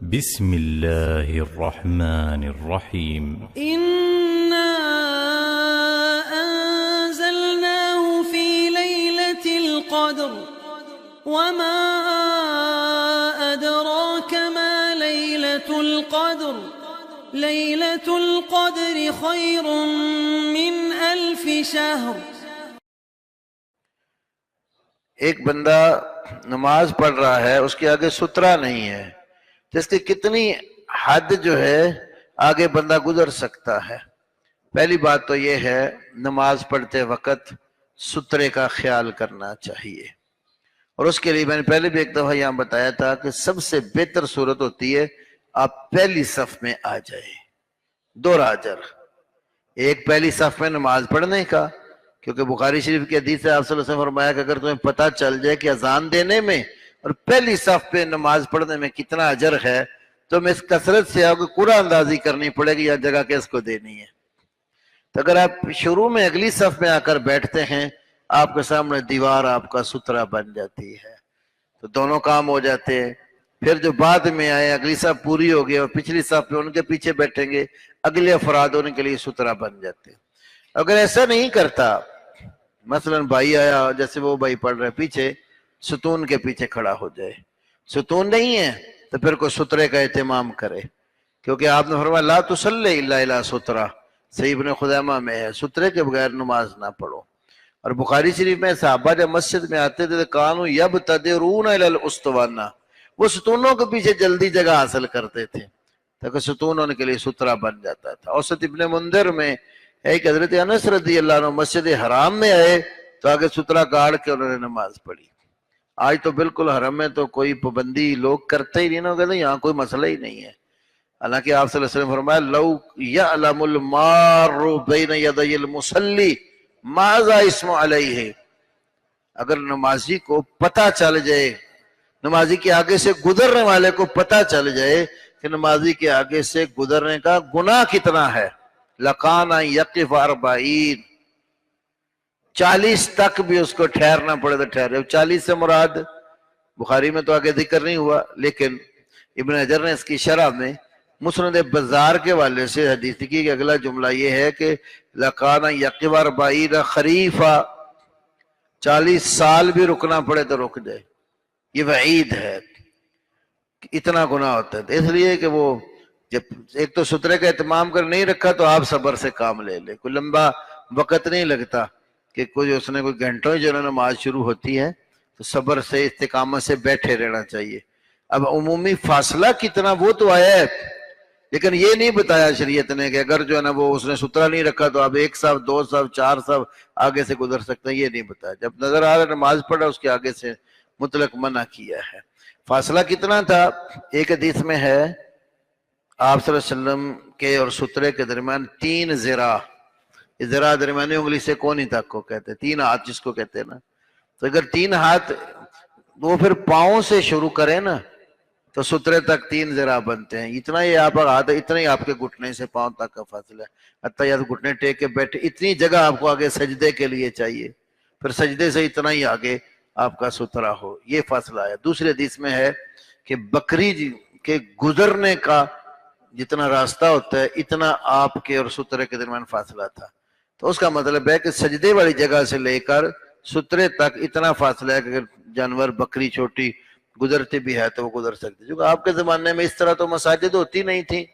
بسم الله الرحمن الرحيم إنا أنزلناه في ليلة القدر وما أدراك ما ليلة القدر ليلة القدر خير من 1000 شهر۔ ایک بندہ نماز پڑھ رہا ہے، اس کے آگے سترا نہیں ہے، جس کی کتنی حد جو ہے آگے بندہ گزر سکتا ہے۔ پہلی بات تو یہ ہے نماز پڑھتے وقت سترے کا خیال کرنا چاہیے، اور اس کے لیے میں نے پہلے بھی ایک دفعہ یہاں بتایا تھا کہ سب سے بہتر صورت ہوتی ہے آپ پہلی صف میں آ جائیں، 2 اجر، ایک پہلی صف میں نماز پڑھنے کا، کیونکہ بخاری شریف کی حدیث ہے آپ صلی اللہ علیہ وسلم فرمایا کہ اگر تمہیں پتہ چل جائے کہ اذان دینے میں اور پہلی صف پہ نماز پڑھنے میں کتنا اجر ہے تو ہمیں اس کثرت سے آپ کو قرآن اندازی کرنی پڑے گی یا جگہ کس کو دینی ہے۔ تو اگر آپ شروع میں اگلی صف میں آ کر بیٹھتے ہیں، آپ کے سامنے دیوار آپ کا سترا بن جاتی ہے، تو دونوں کام ہو جاتے ہیں۔ پھر جو بعد میں آئے اگلی صف پوری ہوگی اور پچھلی صف پہ ان کے پیچھے بیٹھیں گے، اگلے افراد ان کے لیے سترا بن جاتے ہیں۔ اگر ایسا نہیں کرتا، مثلا بھائی آیا، جیسے وہ بھائی پڑھ رہے پیچھے، ستون کے پیچھے کھڑا ہو جائے، ستون نہیں ہے تو پھر کوئی سترے کا اہتمام کرے، کیونکہ آپ نے فرمایا لا تصلی الا الی سترہ، صحیح ابن خزیمہ میں ہے، سترے کے بغیر نماز نہ پڑھو۔ اور بخاری شریف میں صحابہ جب مسجد میں آتے تھے کانوا یبتدرون الی الاسطوانہ، وہ ستونوں کے پیچھے جلدی جگہ حاصل کرتے تھے تاکہ ستون ان کے لیے سترا بن جاتا تھا۔ اوسط ابن منذر میں ایک حضرت انس رضی اللہ عنہ مسجد حرام میں آئے تو آگے سترا گاڑ کے انہوں نے نماز پڑھی۔ آج تو بالکل حرم میں تو کوئی پابندی لوگ کرتے ہی نہیں، نہ کہتے یہاں کوئی مسئلہ ہی نہیں ہے، حالانکہ آپ صلی اللہ علیہ وسلم فرمایا لو یعلم المار بین یدی المصلی ماذا اسم علیہ، اگر نمازی کو پتہ چل جائے، نمازی کے آگے سے گزرنے والے کو پتہ چل جائے کہ نمازی کے آگے سے گزرنے کا گناہ کتنا ہے، لَقَانَ یقف 40، 40 تک بھی اس کو ٹھہرنا پڑے تو ٹھہرے۔ 40 سے مراد بخاری میں تو آگے ذکر نہیں ہوا، لیکن ابن حجر نے اس کی شرح میں مسند بزار کے والے سے حدیث کی کہ اگلا جملہ یہ ہے کہ لَقَانَ یقف 40 خریفا، 40 سال بھی رکنا پڑے تو رک جائے۔ یہ وعید ہے، اتنا گناہ ہوتا ہے۔ اس لیے کہ وہ جب ایک تو سترے کا اہتمام کر نہیں رکھا تو آپ صبر سے کام لے لے، کوئی لمبا وقت نہیں لگتا کہ کوئی اس نے کوئی گھنٹوں جو نماز شروع ہوتی ہے تو صبر سے استقامت سے بیٹھے رہنا چاہیے۔ اب عمومی فاصلہ کتنا وہ تو آیا ہے، لیکن یہ نہیں بتایا شریعت نے کہ اگر جو ہے نا وہ اس نے سترا نہیں رکھا تو آپ 1 صف 2 صف 4 صف آگے سے گزر سکتے ہیں، یہ نہیں بتایا۔ جب نظر آ رہا نماز پڑھا اس کے آگے سے مطلق منع کیا ہے۔ فاصلہ کتنا تھا؟ ایک حدیث میں ہے آپ صلی اللہ علیہ وسلم کے اور سترے کے درمیان 3 ذراع، ذراع درمیانی انگلی سے کونی تک کو کہتے ہیں، 3 ہاتھ جس کو کہتے ہیں نا، تو اگر 3 ہاتھ وہ پھر پاؤں سے شروع کریں نا تو سترے تک 3 ذراع بنتے ہیں، اتنا ہی آپ ہاتھ، اتنا ہی آپ کے گھٹنے سے پاؤں تک کا فاصلہ ہے، حتیٰ یا تو گھٹنے ٹیک کے بیٹھے، اتنی جگہ آپ کو آگے سجدے کے لیے چاہیے، پھر سجدے سے اتنا ہی آگے آپ کا سترا ہو، یہ فاصلہ ہے۔ دوسرے حدیث میں ہے کہ بکری کے گزرنے کا جتنا راستہ ہوتا ہے اتنا آپ کے اور سترے کے درمیان فاصلہ تھا، تو اس کا مطلب ہے کہ سجدے والی جگہ سے لے کر سترے تک اتنا فاصلہ ہے کہ اگر جانور بکری چھوٹی گزرتی بھی ہے تو وہ گزر سکتے، کیونکہ آپ کے زمانے میں اس طرح تو مساجد ہوتی نہیں تھی،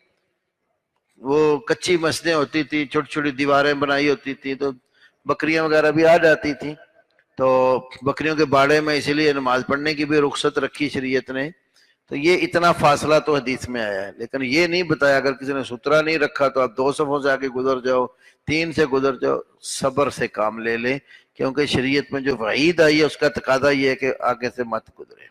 وہ کچی مسجدیں ہوتی تھی، چھوٹی چھوٹی دیواریں بنائی ہوتی تھی، تو بکریاں وغیرہ بھی آ جاتی تھی، تو بکریوں کے باڑے میں اسی لیے نماز پڑھنے کی بھی رخصت رکھی شریعت نے، تو یہ اتنا فاصلہ تو حدیث میں آیا ہے، لیکن یہ نہیں بتایا اگر کسی نے سترا نہیں رکھا تو آپ 2 صفوں سے آگے گزر جاؤ، 3 سے گزر جاؤ، صبر سے کام لے لیں، کیونکہ شریعت میں جو وعید آئی ہے اس کا تقاضا یہ ہے کہ آگے سے مت گزرے۔